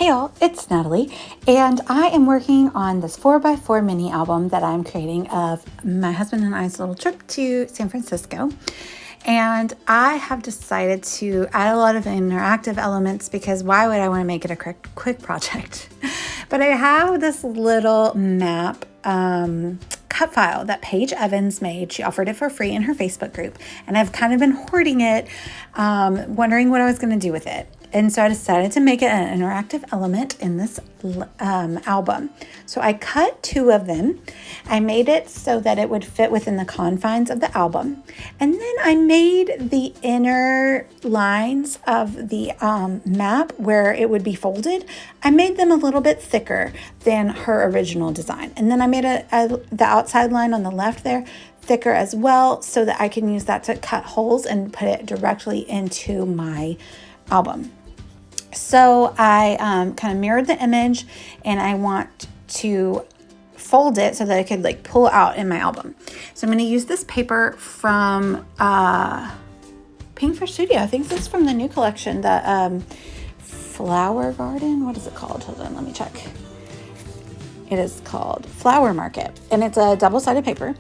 Hey y'all, it's Natalie, and I am working on this 4x4 mini album that I'm creating of my husband and I's little trip to San Francisco. And I have decided to add a lot of interactive elements because why would I want to make it a quick project? But I have this little map cut file that Paige Evans made. She offered it for free in her Facebook group, and I've kind of been hoarding it, wondering what I was going to do with it. And so I decided to make it an interactive element in this album. So I cut 2 of them. I made it so that it would fit within the confines of the album. And then I made the inner lines of the map where it would be folded. I made them a little bit thicker than her original design. And then I made the outside line on the left there thicker as well so that I can use that to cut holes and put it directly into my album. So I kind of mirrored the image, and I want to fold it so that I could like pull out in my album. So I'm going to use this paper from Pink for Studio. I think this is from the new collection, the Flower Garden. What is it called? Hold on, let me check. It is called Flower Market, and it's a double-sided paper.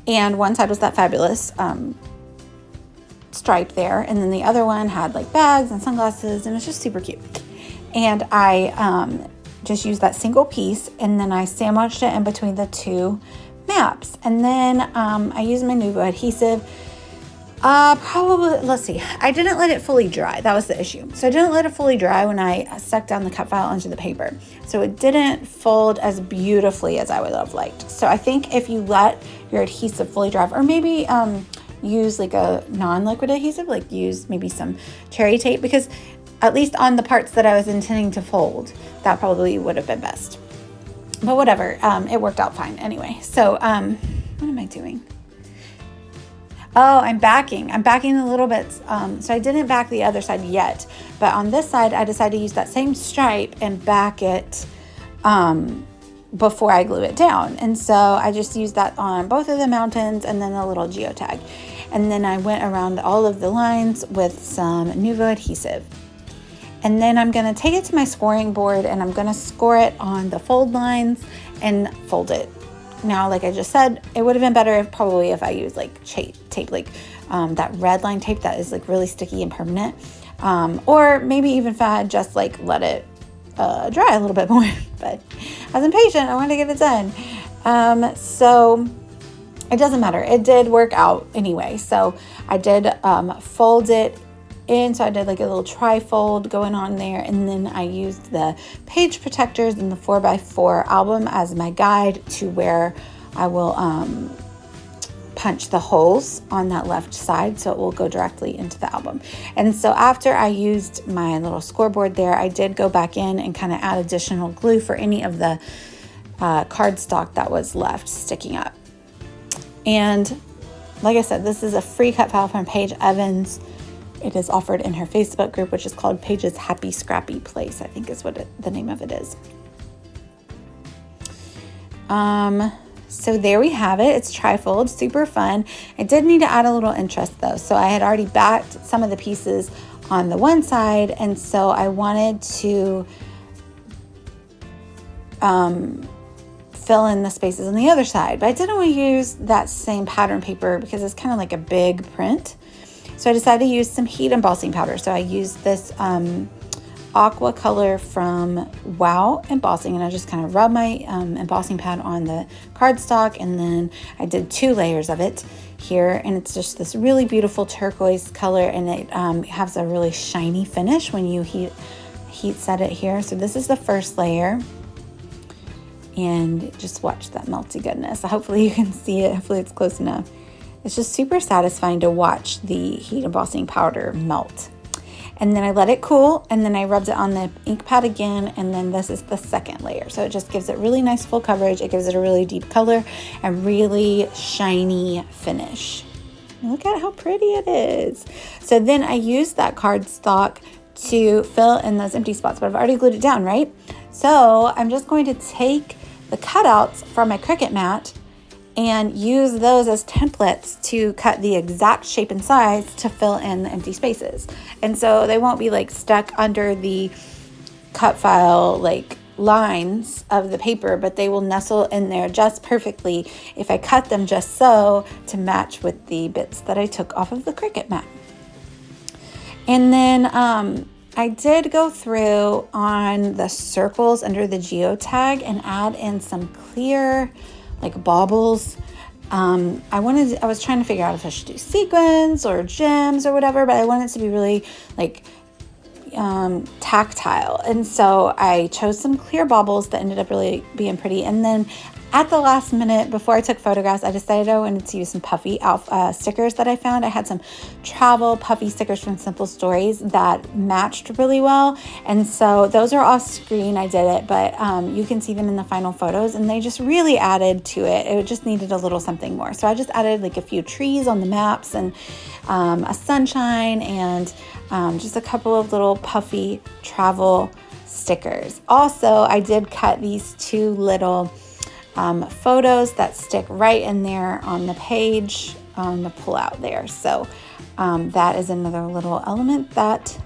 And one side was that fabulous stripe there, and then the other one had like bags and sunglasses, and it's just super cute. And I just used that single piece, and then I sandwiched it in between the 2 maps. And then I used my Nuvo adhesive. Let's see, I didn't let it fully dry. That was the issue. So I didn't let it fully dry when I stuck down the cut file onto the paper. So it didn't fold as beautifully as I would have liked. So I think if you let your adhesive fully dry, or maybe use like a non-liquid adhesive, like use maybe some cherry tape, because at least on the parts that I was intending to fold, that probably would have been best. But whatever, it worked out fine anyway. So what am I doing? Oh, I'm backing a little bit. So I didn't back the other side yet, but on this side, I decided to use that same stripe and back it before I glue it down. And so I just used that on both of the mountains and then a little geotag. And then I went around all of the lines with some Nuvo adhesive. And then I'm going to take it to my scoring board, and I'm going to score it on the fold lines and fold it. Now, like I just said, it would have been better if I used like tape, like that red line tape that is like really sticky and permanent. Or maybe even if I had just like let it dry a little bit more, but I was impatient. I wanted to get it done. So it doesn't matter. It did work out anyway. So I did fold it in. So I did like a little tri-fold going on there. And then I used the page protectors in the 4x4 album as my guide to where I will punch the holes on that left side, so it will go directly into the album. And so after I used my little scoreboard there, I did go back in and kind of add additional glue for any of the cardstock that was left sticking up. And like I said, this is a free cut file from Paige Evans. It is offered in her Facebook group, which is called Paige's Happy Scrappy Place, I think is what the name of it is. So there we have it. It's trifold, super fun. I did need to add a little interest though. So I had already backed some of the pieces on the one side, and so I wanted to fill in the spaces on the other side. But I didn't want to use that same pattern paper because it's kind of like a big print. So I decided to use some heat embossing powder. So I used this aqua color from Wow Embossing, and I just kind of rubbed my embossing pad on the cardstock, and then I did 2 layers of it here, and it's just this really beautiful turquoise color, and it has a really shiny finish when you heat set it here. So this is the first layer, and just watch that melty goodness. Hopefully you can see it. Hopefully it's close enough. It's just super satisfying to watch the heat embossing powder melt. And then I let it cool, and then I rubbed it on the ink pad again, and then this is the second layer. So it just gives it really nice full coverage. It gives it a really deep color and really shiny finish. And look at how pretty it is. So then I used that cardstock to fill in those empty spots, but I've already glued it down, right? So I'm just going to take the cutouts from my Cricut mat and use those as templates to cut the exact shape and size to fill in the empty spaces. And so they won't be like stuck under the cut file like lines of the paper, but they will nestle in there just perfectly if I cut them just so to match with the bits that I took off of the Cricut mat. And then I did go through on the circles under the geotag and add in some clear like baubles. I was trying to figure out if I should do sequins or gems or whatever, but I wanted it to be really like tactile, and so I chose some clear baubles that ended up really being pretty. And then at the last minute, before I took photographs, I decided I wanted to use some puffy stickers that I found. I had some travel puffy stickers from Simple Stories that matched really well, and so those are off screen. I did it, but you can see them in the final photos, and they just really added to it. It just needed a little something more, so I just added like a few trees on the maps and a sunshine and just a couple of little puffy travel stickers. Also, I did cut these two little photos that stick right in there on the page on the pull out there. So that is another little element that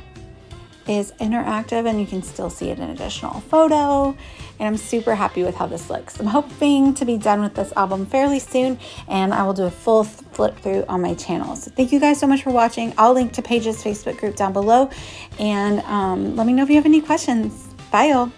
is interactive, and you can still see it in additional photo. And I'm super happy with how this looks. I'm hoping to be done with this album fairly soon, and I will do a full flip through on my channel. So thank you guys so much for watching. I'll link to Paige's Facebook group down below, and let me know if you have any questions. Bye, y'all.